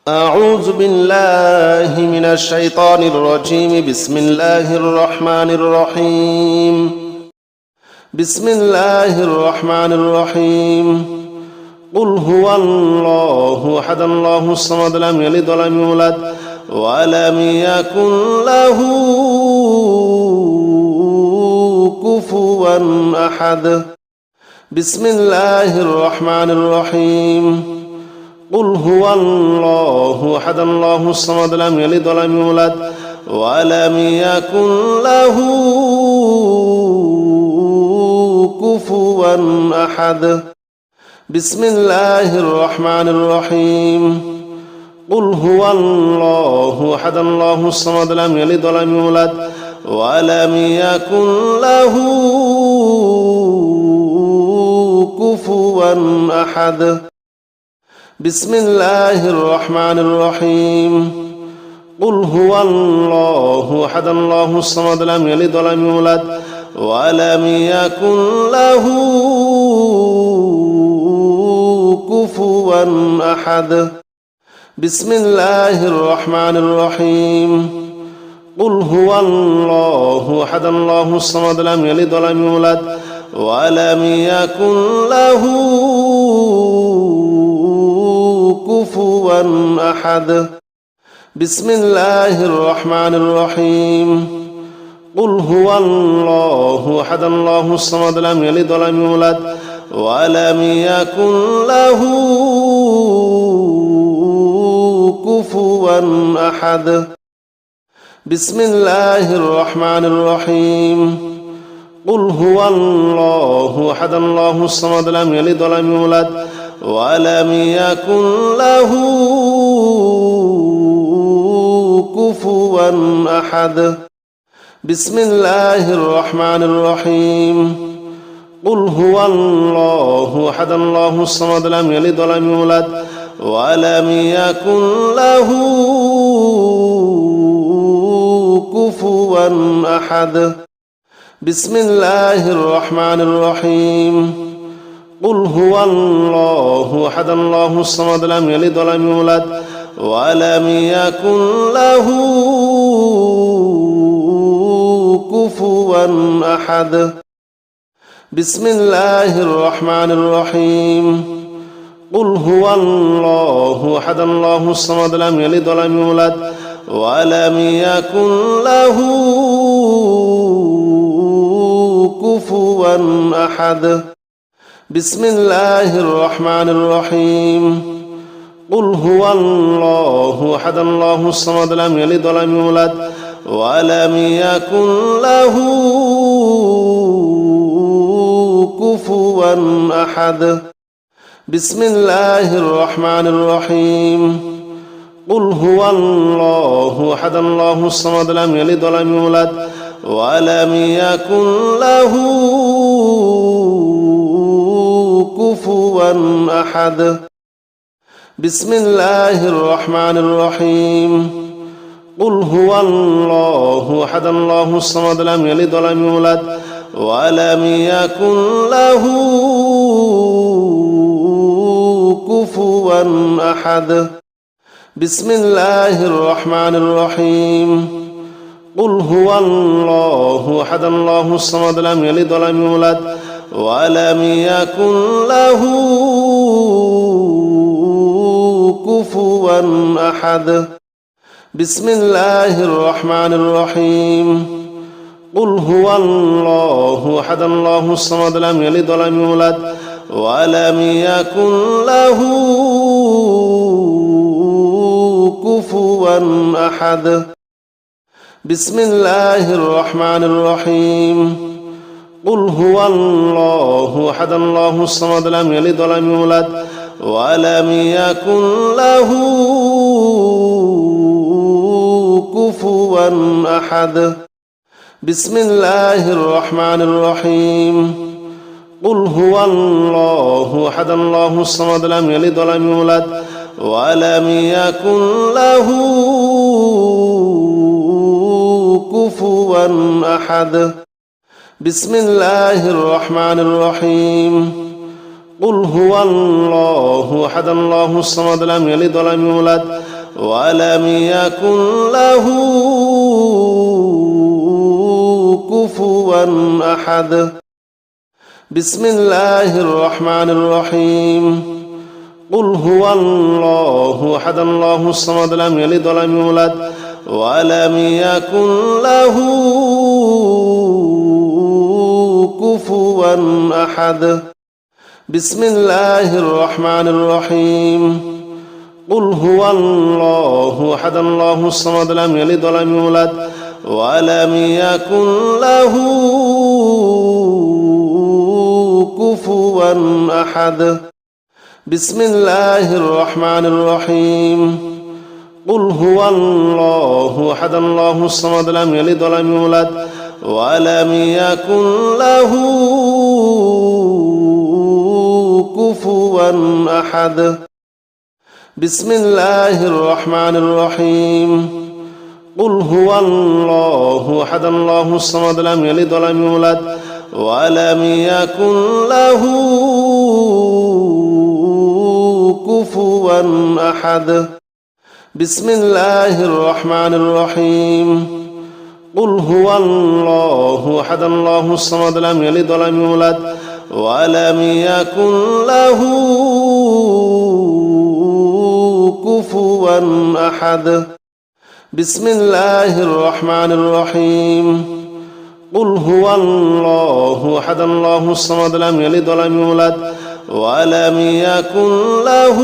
أعوذ بالله من الشيطان الرجيم. بسم الله الرحمن الرحيم. بسم الله الرحمن الرحيم. قل هو الله أحد الله الصمد لم يلد ولم يولد ولم يكن له كفوا أحد. بسم الله الرحمن الرحيم. قل هو الله أحد الله الصمد لم يلد ولم يولد ولم يكن له كفوا أحد. بسم الله الرحمن الرحيم. قل هو الله أحد الله الصمد لم يلد ولم يولد ولم يكن له كفوا أحد. بسم الله الرحمن الرحيم. قل هو الله أحد الله الصمد لم يلد ولم يولد ولم يكن له كفوا أحد. بسم الله الرحمن الرحيم. قل هو الله أحد الله الصمد لم يلد ولم يولد ولم يكن له كفوا أحد. بسم الله الرحمن الرحيم. قل هو الله أحد الله الصمد لم يلد ولم يولد ولم يكن له كفوا أحد. بسم الله الرحمن الرحيم. قل هو الله أحد الله الصمد لم يلد ولم يولد ولم يكن له كفوا أحد. بسم الله الرحمن الرحيم. قل هو الله أحد الله الصمد لم يلد ولم يولد ولم يكن له كفوا أحد. بسم الله الرحمن الرحيم. قل هو الله أحد الله الصمد لم يلد ولم يولد ولم يكن له كفوا أحد. بسم الله الرحمن الرحيم. قل هو الله أحد الله الصمد لم يلد ولم يولد ولم يكن له كفوا أحد. بسم الله الرحمن الرحيم. قل هو الله أحد الله الصمد لم يلد ولم يولد ولم يكن له كفوا أحد. بسم الله الرحمن الرحيم. قل هو الله أحد الله الصمد لم يلد ولم يولد ولم يكن له كفوا أحد. بسم الله الرحمن الرحيم. قل هو الله أحد الله الصمد لم يلد ولم يولد ولم يكن له كفوا أحد. بسم الله الرحمن الرحيم. قل هو الله أحد الله الصمد لم يلد ولم يولد ولم يكن له كفوا أحد. بسم الله الرحمن الرحيم. قل هو الله أحد الله الصمد لم يلد ولم يولد ولم يكن له كفوا أحد. بسم الله الرحمن الرحيم. قل هو الله أحد الله الصمد لم يلد ولم يولد ولم يكن له كفوا أحد. بسم الله الرحمن الرحيم. قل هو الله أحد الله الصمد لم يلد ولم يولد ولم يكن له كفوا أحد. بسم الله الرحمن الرحيم. قل هو الله أحد الله الصمد لم يلد ولم يولد ولم يكن له كفوا أحد بسم الله الرحمن الرحيم قل هو الله أحد الله الصمد لم يلد ولم يولد ولم يكن له كفوا أحد بسم الله الرحمن الرحيم قل هو الله أحد الله الصمد لم يلد ولم يولد ولم يكن له كفوا أحد بسم الله الرحمن الرحيم قل هو الله أحد الله الصمد لم يلد ولم يولد ولم يكن له كفوا أحد بسم الله الرحمن الرحيم قل هو الله أحد الله الصمد لم يلد ولم يولد ولم يكن له كفوا أحد بسم الله الرحمن الرحيم قل هو الله أحد الله الصمد لم يلد ولم يولد ولم يكن له كفوا أحد بسم الله الرحمن الرحيم قل هو الله أحد الله الصمد لم يلد ولم يولد ولم يكن له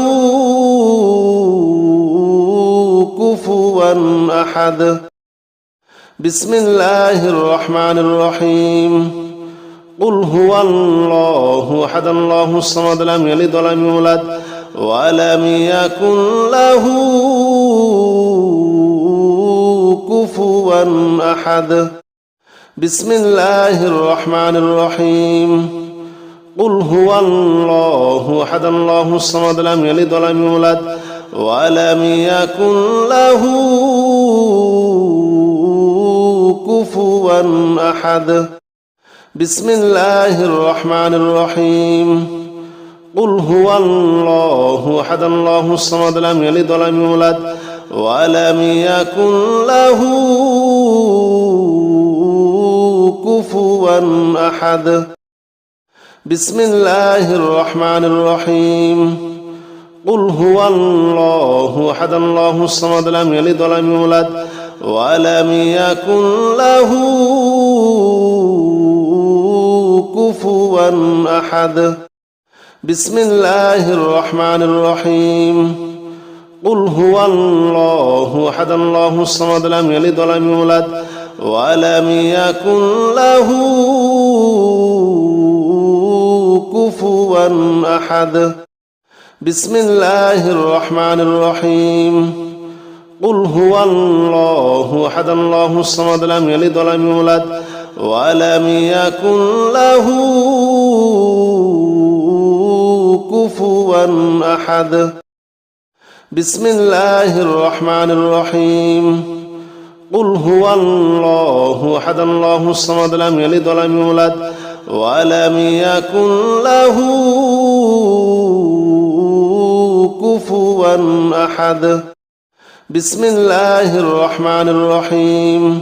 كفوا أحد بسم الله الرحمن الرحيم قل هو الله أحد الله الصمد لم يلد ولم يولد ولم يكن له كفوا أحد بسم الله الرحمن الرحيم قل هو الله أحد الله الصمد لم يلد ولم يولد ولم يكن له كفوا أحد بسم الله الرحمن الرحيم قل هو الله أحد الله الصمد لم يلد ولم يولد ولم يكن له كفوا أحد بسم الله الرحمن الرحيم قل هو الله أحد الله الصمد لم يلد ولم يولد ولم يكن له كفوا أحد بسم الله الرحمن الرحيم قل هو الله أحد الله الصمد لم يلد ولم يولد ولم يكن له كفوا أحد بسم الله الرحمن الرحيم قل هو الله أحد الله الصمد لم يلد ولم يولد ولم يكن له كفوا أحد بسم الله الرحمن الرحيم قل هو الله أحد الله الصمد لم يلد ولم يولد ولم يكن له كفوا أحد بسم الله الرحمن الرحيم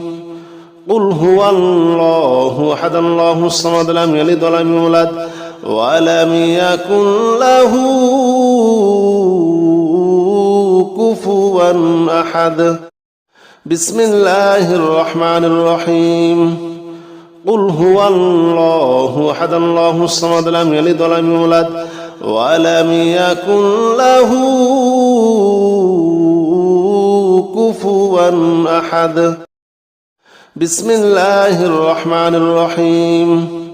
قل هو الله أحد الله الصمد لم يلد ولم يولد ولم يكن له كفوا أحد بسم الله الرحمن الرحيم قل هو الله أحد الله الصمد لم يلد ولم يولد ولم يكن له كفوا أحد بسم الله الرحمن الرحيم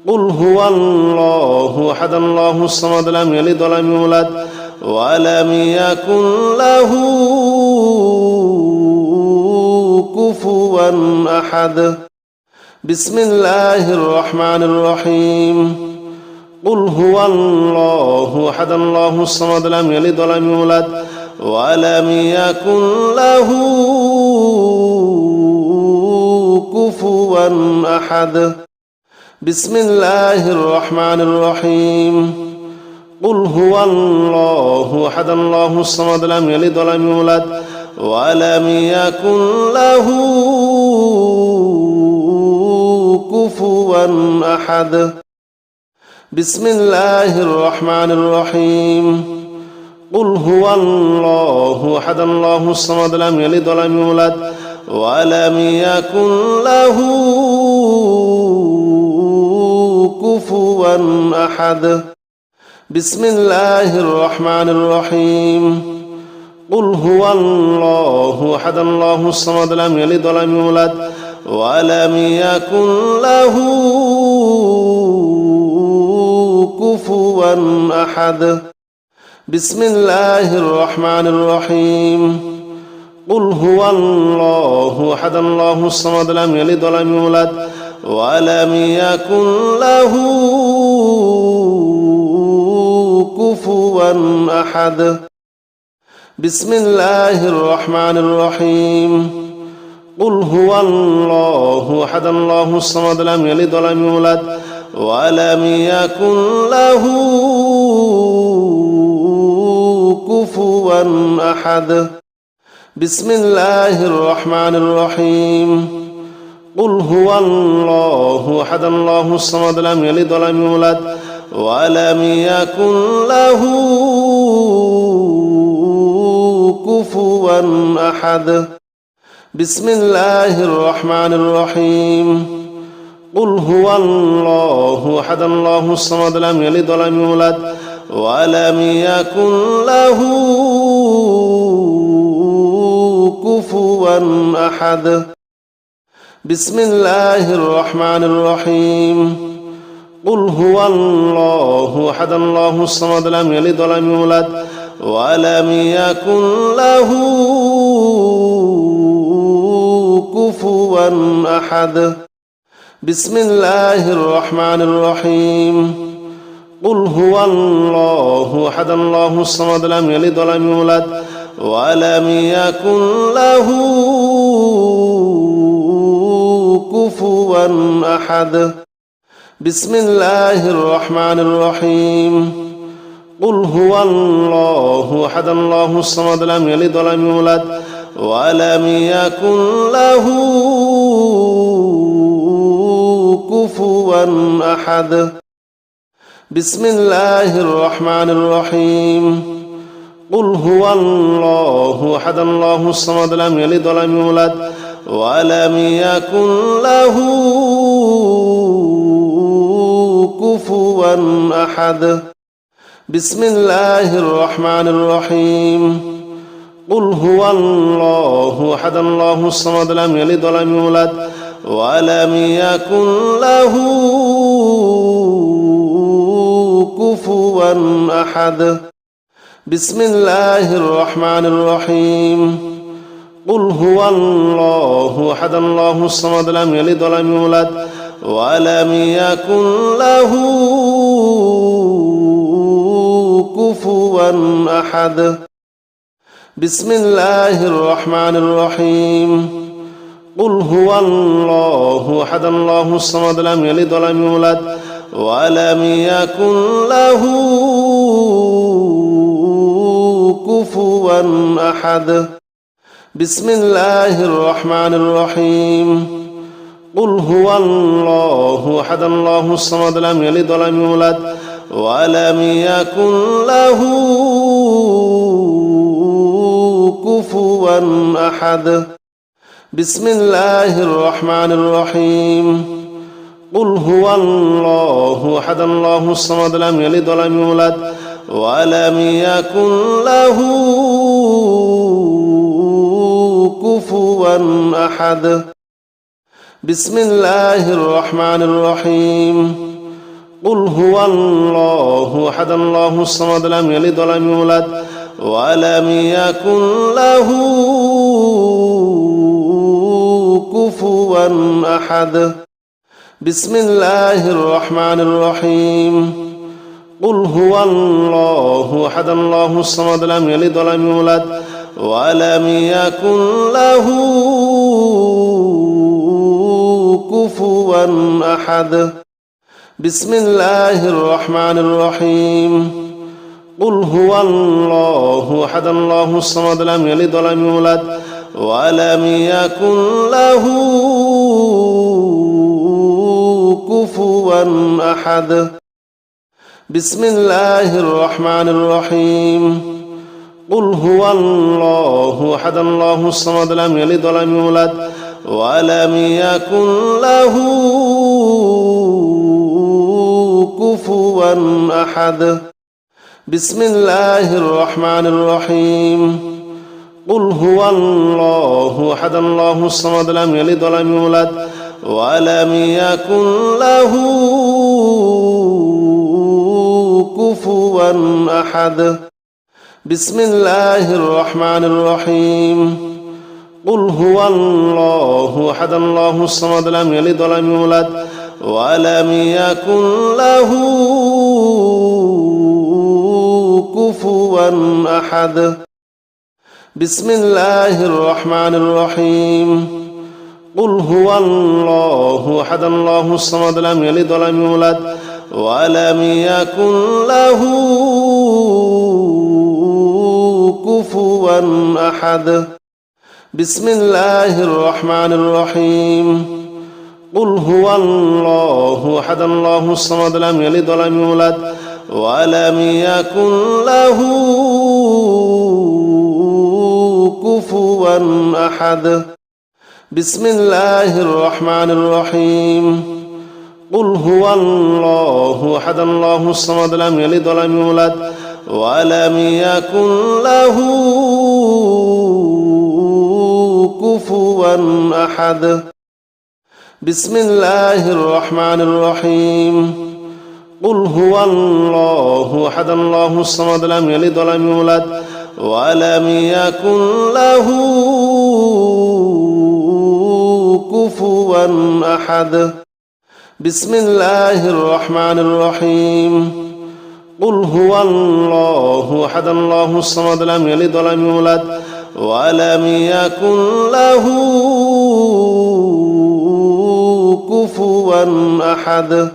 قل هو الله أحد الله الصمد لم يلد ولم يولد ولم يكن له كفوا أحد بسم الله الرحمن الرحيم قل هو الله أحد الله الصمد لم يلد ولم يولد ولم يكن له كفوا أحد بسم الله الرحمن الرحيم قل هو الله أحد الله الصمد لم يلد ولم يولد ولم يكن له كفوا أحد بسم الله الرحمن الرحيم قل هو الله أحد الله الصمد لم يلد ولم يولد ولم يكن له كفوا أحد بسم الله الرحمن الرحيم قل هو الله أحد الله الصمد لم يلد ولم يولد ولم يكن له كفوا أحد بسم الله الرحمن الرحيم قل هو الله أحد الله الصمد لم يلد ولم يولد ولم يكن له كفوا أحد بسم الله الرحمن الرحيم قل هو الله أحد الله الصمد لم يلد ولم يولد ولم يكن له كفوا أحد بسم الله الرحمن الرحيم قل هو الله أحد الله الصمد لم يلد ولم يولد ولم يكن له كفوا أحد بسم الله الرحمن الرحيم قل هو الله أحد الله الصمد لم يلد ولم يولد ولم يكن له كفوا أحد بسم الله الرحمن الرحيم قل هو الله أحد الله الصمد لم يلد ولم يولد ولم يكن له كفوا أحد بسم الله الرحمن الرحيم قل هو الله أحد الله الصمد لم يلد ولم يولد ولم يكن له كفوا أحد بسم الله الرحمن الرحيم قل هو الله أحد الله الصمد لم يلد ولم يولد ولم يكن له كفوا أحد بسم الله الرحمن الرحيم قل هو الله أحد الله الصمد لم يلد ولم يولد ولم يكن له كفوا أحد بسم الله الرحمن الرحيم قل هو الله أحد الله الصمد لم يلد ولم يولد ولم يكن له كفوا أحد بسم الله الرحمن الرحيم قل هو الله أحد الله الصمد لم يلد ولم يولد ولم يكن له كفوا أحد بسم الله الرحمن الرحيم قل هو الله أحد الله الصمد لم يلد ولم يولد ولم يكن له كفوا أحد بسم الله الرحمن الرحيم قل هو الله أحد الله الصمد لم يلد ولم يولد ولم يكن له كفوا أحد بسم الله الرحمن الرحيم قل هو الله أحد الله الصمد لم يلد ولم يولد ولم يكن له كفوا أحد بسم الله الرحمن الرحيم قل هو الله أحد الله الصمد لم يلد ولم يولد ولم يكن له كفوا أحد بسم الله الرحمن الرحيم قل هو الله أحد الله الصمد لم يلد ولم يولد ولم يكن له كفوا أحد بسم الله الرحمن الرحيم قل هو الله أحد الله الصمد لم يلد ولم يولد ولم يكن له كفوا أحد بسم الله الرحمن الرحيم قل هو الله أحد الله الصمد لم يلد ولم يولد ولم يكن له كفوا أحد بسم الله الرحمن الرحيم قل هو الله أحد الله الصمد لم يلد ولم يولد ولم يكن له كفوا أحد بسم الله الرحمن الرحيم قل هو الله أحد الله الصمد لم يلد ولم يولد ولم يكن له كفوا أحد بسم الله الرحمن الرحيم قل هو الله أحد الله الصمد لم يلد ولم يولد ولم يكن له كفوا أحد بسم الله الرحمن الرحيم قل هو الله أحد الله الصمد لم يلد ولم يولد ولم يكن له كفوا أحد بسم الله الرحمن الرحيم قل هو الله أحد الله الصمد لم يلد ولم يولد ولم يكن له كفوا أحد بسم الله الرحمن الرحيم قل هو الله أحد الله الصمد لم يلد ولم يولد ولم يكن له كفوا أحد بسم الله الرحمن الرحيم قل هو الله أحد الله الصمد لم يلد ولم يولد ولم يكن له كفوا أحد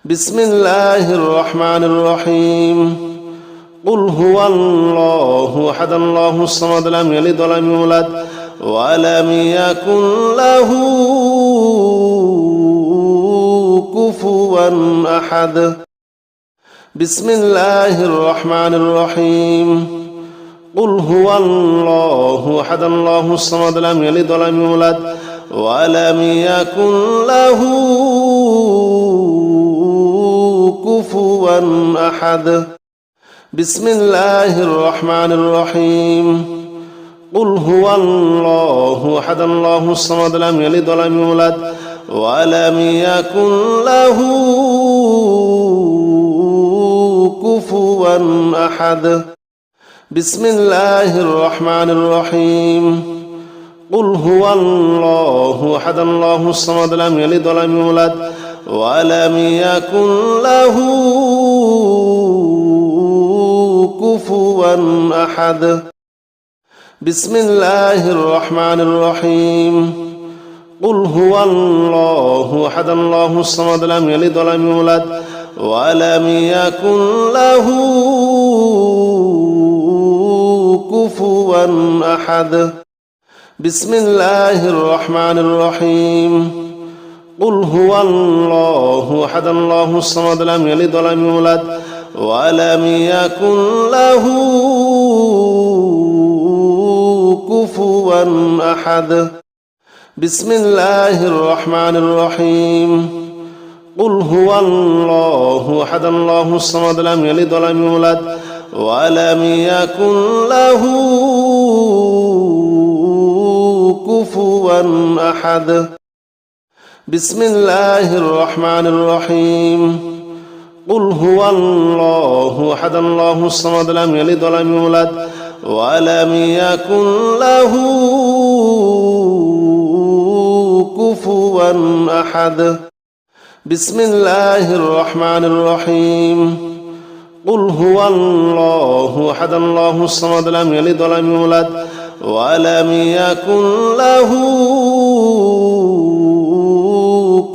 بسم الله الرحمن الرحيم قل هو الله أحد الله الصمد لم يلد ولم يولد ولم يكن له كفوا أحد بسم الله الرحمن الرحيم قل هو الله أحد الله الصمد لم يلد ولم يولد ولم يكن له كفوا أحد بسم الله الرحمن الرحيم قل هو الله أحد الله الصمد لم يلد ولم يولد ولم يكن له كفوا أحد بسم الله الرحمن الرحيم قل هو الله أحد الله الصمد لم يلد ولم يولد ولم يكن له كفوا أحد بسم الله الرحمن الرحيم قل هو الله أحد الله الصمد لم يلد ولم يولد ولم يكن له كفوا أحد بسم الله الرحمن الرحيم قل هو الله أحد الله الصمد لم يلد ولم يولد ولم يكن له كفوا أحد بسم الله الرحمن الرحيم قل هو الله أحد الله الصمد لم يلد ولم يولد ولم يكن له كفوا أحد بسم الله الرحمن الرحيم قل هو الله أحد الله الصمد لم يلد ولم يولد ولم يكن له كفوا أحد بسم الله الرحمن الرحيم قل هو الله أحد الله الصمد لم يلد ولم يولد ولم يكن له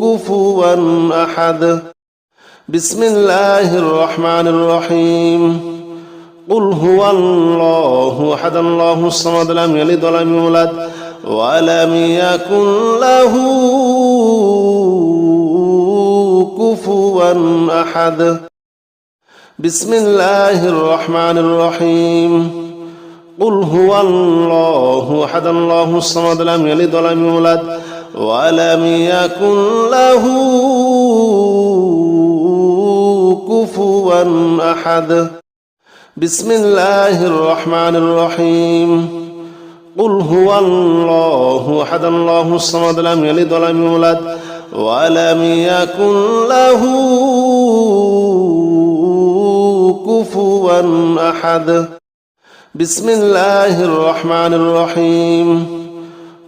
كفوا أحد بسم الله الرحمن الرحيم قل هو الله أحد الله الصمد لم يلد ولم يولد ولم يكن له كفوا أحد بسم الله الرحمن الرحيم قل هو الله أحد الله الصمد لم يلد ولم يولد ولم يكن له كفوا أحد بسم الله الرحمن الرحيم قل هو الله أحد الله الصمد لم يلد ولم يولد ولم يكن له كفوا أحد بسم الله الرحمن الرحيم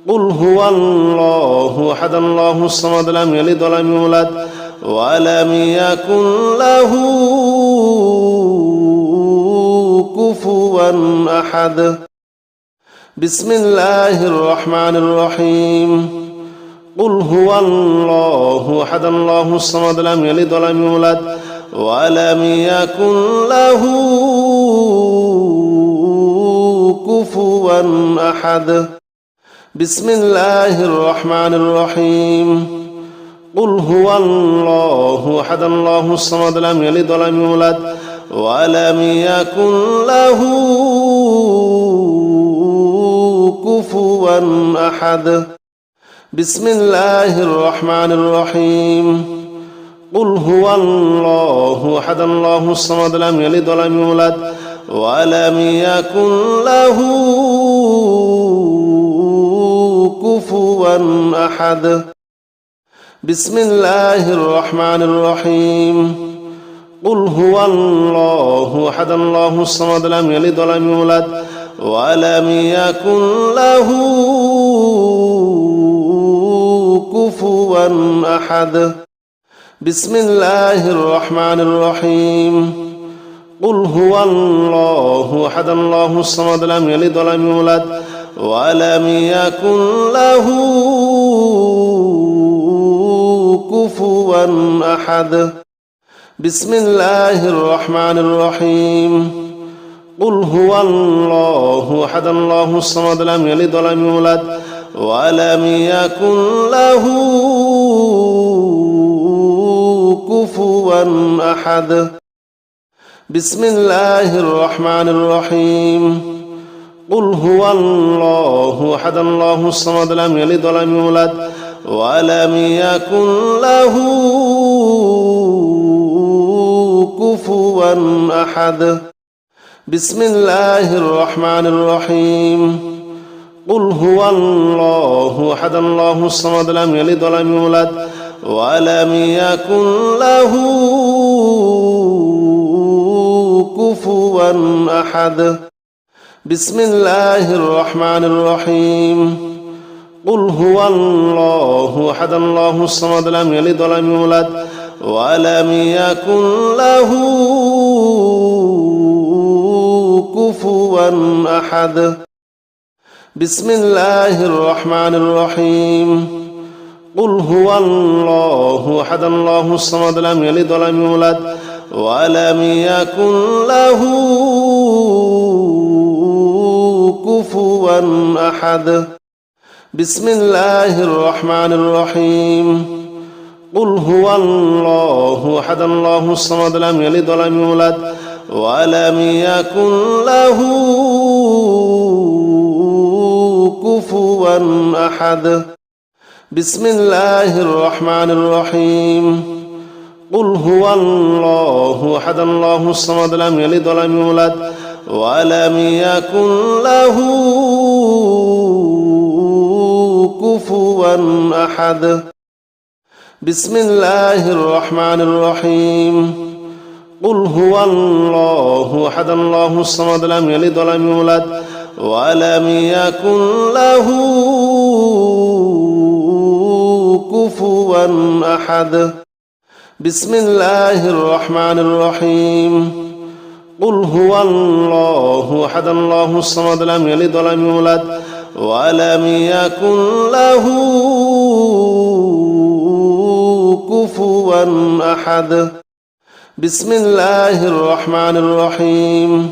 قل هو الله أحد الله الصمد لم يلد ولم يولد ولم يكن له كفوا أحد بسم الله الرحمن الرحيم قل هو الله أحد الله الصمد لم يلد ولم يولد ولم يكن له كفوا أحد بسم الله الرحمن الرحيم قل هو الله أحد الله الصمد لم يلد ولم يولد ولم يكن له كفوا أحد بسم الله الرحمن الرحيم قل هو الله أحد الله الصمد لم يلد ولم يولد ولم يكن له كفوا أحد بسم الله الرحمن الرحيم قل هو الله أحد الله الصمد لم يلد ولم يولد ولم يكن له كفوا أحد بسم الله الرحمن الرحيم قل هو الله أحد الله الصمد لم يلد ولم يولد ولم يكن له كفوا أحد بسم الله الرحمن الرحيم قل هو الله أحد الله الصمد لم يلد ولم يولد ولم يكن له كفوا أحد بسم الله الرحمن الرحيم قل هو الله أحد الله الصمد لم يلد ولم يولد ولم يكن له كفوا أحد بسم الله الرحمن الرحيم قل هو الله أحد الله الصمد لم يلد ولم يولد ولم يكن له كفوا أحد بسم الله الرحمن الرحيم قل هو الله أحد الله الصمد لم يلد ولم يولد ولم يكن له كفوا أحد بسم الله الرحمن الرحيم قل هو الله أحد الله الصمد لم يلد ولم يولد ولم يكن له كفوا أحد بسم الله الرحمن الرحيم قل هو الله أحد الله الصمد لم يلد ولم يولد ولم يكن له كفوا أحد بسم الله الرحمن الرحيم قل هو الله أحد الله الصمد لم يلد ولم يولد ولم يكن له كفوا أحد بسم الله الرحمن الرحيم قل هو الله أحد الله الصمد لم يلد ولم يولد ولم يكن له كفوا أحد بسم الله الرحمن الرحيم قل هو الله أحد الله الصمد لم يلد ولم يولد ولم يكن له كفوا أحد بسم الله الرحمن الرحيم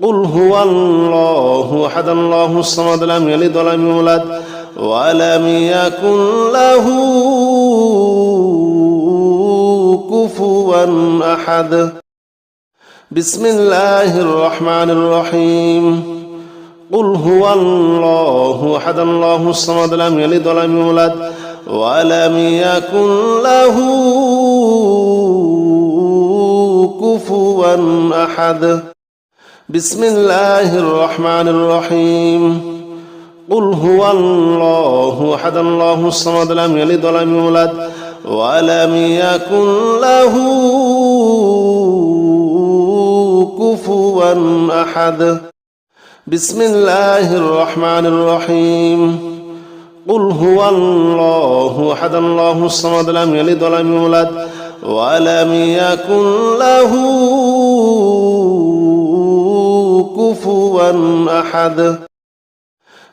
قل هو الله أحد الله الصمد لم يلد ولم يولد ولم يكن له كفوا أحد بسم الله الرحمن الرحيم قل هو الله أحد الله الصمد لم يلد ولم يولد ولم يكن له كفوا أحد بسم الله الرحمن الرحيم قل هو الله أحد الله الصمد لم يلد ولم يولد ولم يكن له كفوا أحد بسم الله الرحمن الرحيم قل هو الله أحد الله الصمد لم يلد ولم يولد ولم يكن له كفوا أحد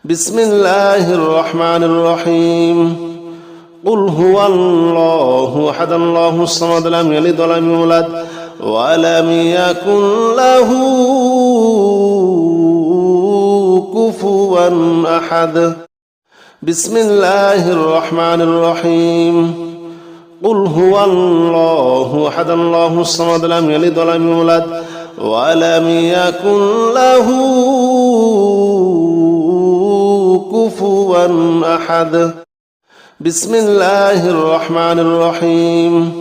بسم الله الرحمن الرحيم قل هو الله أحد الله الصمد لم يلد ولم يولد ولم يكن له كفوا أحد بسم الله الرحمن الرحيم قل هو الله أحد الله الصمد لم يلد ولم يولد ولم يكن له كفوا أحد بسم الله الرحمن الرحيم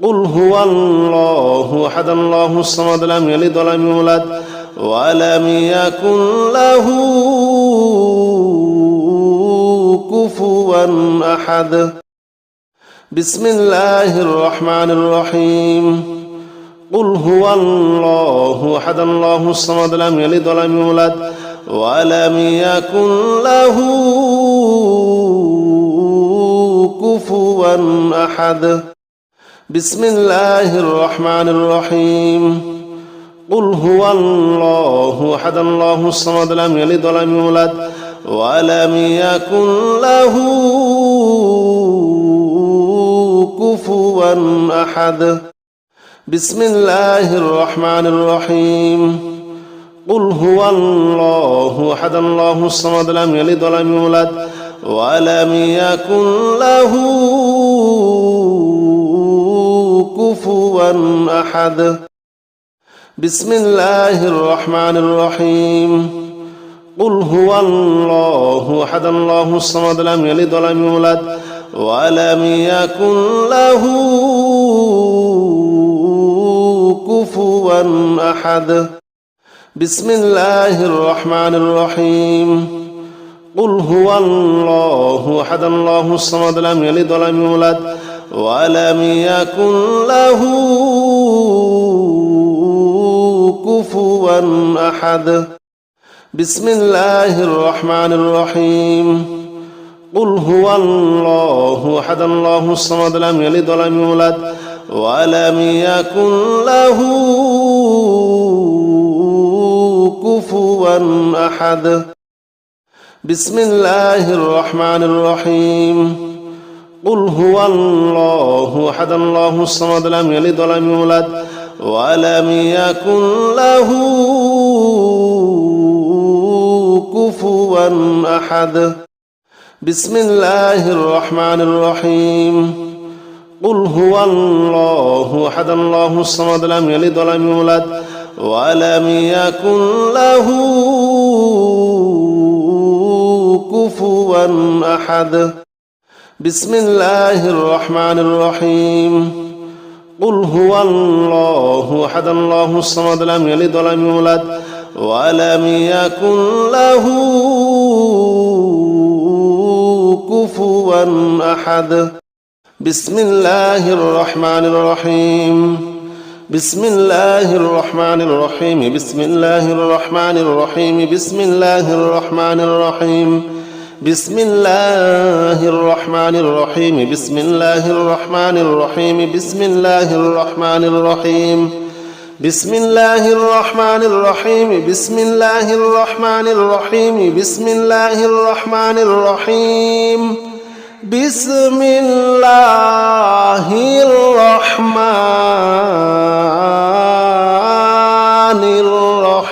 قل هو الله أحد الله الصمد لم يلد ولم يولد ولم يكن له كفوا أحد بسم الله الرحمن الرحيم قل هو الله أحد الله الصمد لم يلد ولم يولد ولم يكن له كفوا أحد بسم الله الرحمن الرحيم قل هو الله أحد الله الصمد لم يلد ولم يولد ولم يكن له كفوا أحد بسم الله الرحمن الرحيم قل هو الله أحد الله الصمد لم يلد ولم يولد ولم يكن له كفوا أحد بسم الله الرحمن الرحيم قل هو الله أحد الله الصمد لم يلد ولم يولد ولم يكن له كفوا أحد بسم الله الرحمن الرحيم قل هو الله أحد الله الصمد لم يلد ولم يولد ولم يكن له كفوا أحد بسم الله الرحمن الرحيم قل هو الله أحد الله الصمد لم يلد ولم يولد ولم يكن له كفوا أحد بسم الله الرحمن الرحيم قل هو الله أحد الله الصمد لم يلد ولم يولد ولم يكن له كفوا أحد بسم الله الرحمن الرحيم قل هو الله أحد الله الصمد لم يلد ولم يولد ولم يكن له كفوا أحد بسم الله الرحمن الرحيم قل هو الله أحد الله الصمد لم يلد ولم يولد ولم يكن له كفوا أحد بسم الله الرحمن الرحيم بسم الله الرحمن الرحيم بسم الله الرحمن الرحيم بسم الله الرحمن الرحيم بسم الله الرحمن الرحيم بسم الله الرحمن الرحيم بسم الله الرحمن الرحيم بسم الله الرحمن الرحيم بسم الله الرحمن الرحيم بسم الله الرحمن الرحيم بسم الله الرحمن الرحيم